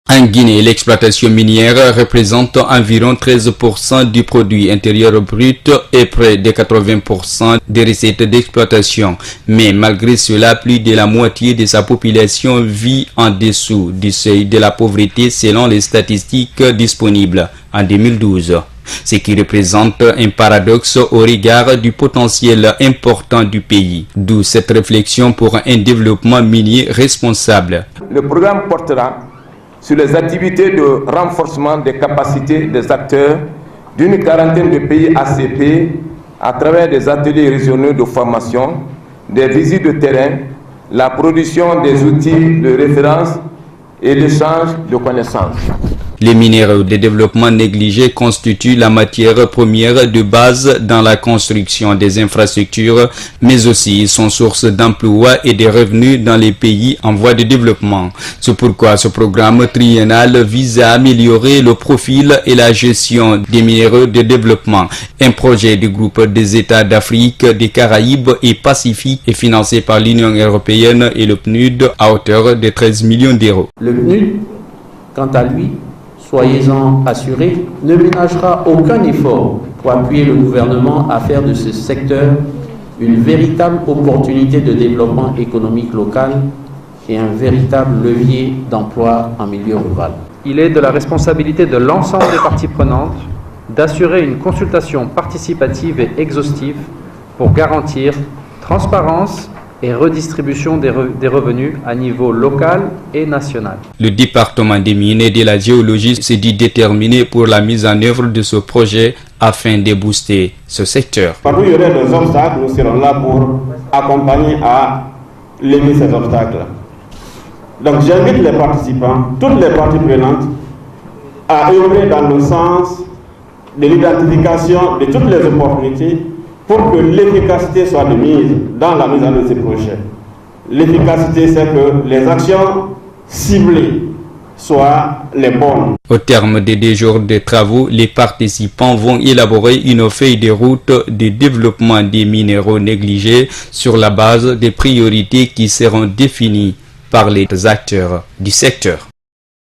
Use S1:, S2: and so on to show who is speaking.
S1: En Guinée, l'exploitation minière représente environ 13% du produit intérieur brut et près de 80% des recettes d'exploitation. Mais malgré cela, plus de la moitié de sa population vit en dessous du seuil de la pauvreté selon les statistiques disponibles en 2012. Ce qui représente un paradoxe au regard du potentiel important du pays. D'où cette réflexion pour un développement minier responsable.
S2: Le programme portera sur les activités de renforcement des capacités des acteurs d'une quarantaine de pays ACP à travers des ateliers régionaux de formation, des visites de terrain, la production des outils de référence et l'échange de connaissances.
S1: Les minéraux de développement négligés constituent la matière première de base dans la construction des infrastructures, mais aussi sont source d'emplois et de revenus dans les pays en voie de développement. C'est pourquoi ce programme triennal vise à améliorer le profil et la gestion des minéraux de développement. Un projet du groupe des États d'Afrique, des Caraïbes et Pacifique est financé par l'Union européenne et le PNUD à hauteur de 13 millions d'euros.
S3: Le PNUD, quant à lui, soyez-en assurés, ne ménagera aucun effort pour appuyer le gouvernement à faire de ce secteur une véritable opportunité de développement économique local et un véritable levier d'emploi en milieu rural.
S4: Il est de la responsabilité de l'ensemble des parties prenantes d'assurer une consultation participative et exhaustive pour garantir transparence et redistribution des revenus à niveau local et national.
S1: Le département des mines et de la géologie s'est dit déterminé pour la mise en œuvre de ce projet afin de booster ce secteur.
S5: Partout où il y aurait des obstacles, nous serons là pour accompagner à lever ces obstacles. Donc j'invite les participants, toutes les parties prenantes, à œuvrer dans le sens de l'identification de toutes les opportunités pour que l'efficacité soit de mise dans la mise en œuvre de ces projets. L'efficacité, c'est que les actions ciblées soient les bonnes.
S1: Au terme des 2 jours de travaux, les participants vont élaborer une feuille de route de développement des minéraux négligés sur la base des priorités qui seront définies par les acteurs du secteur.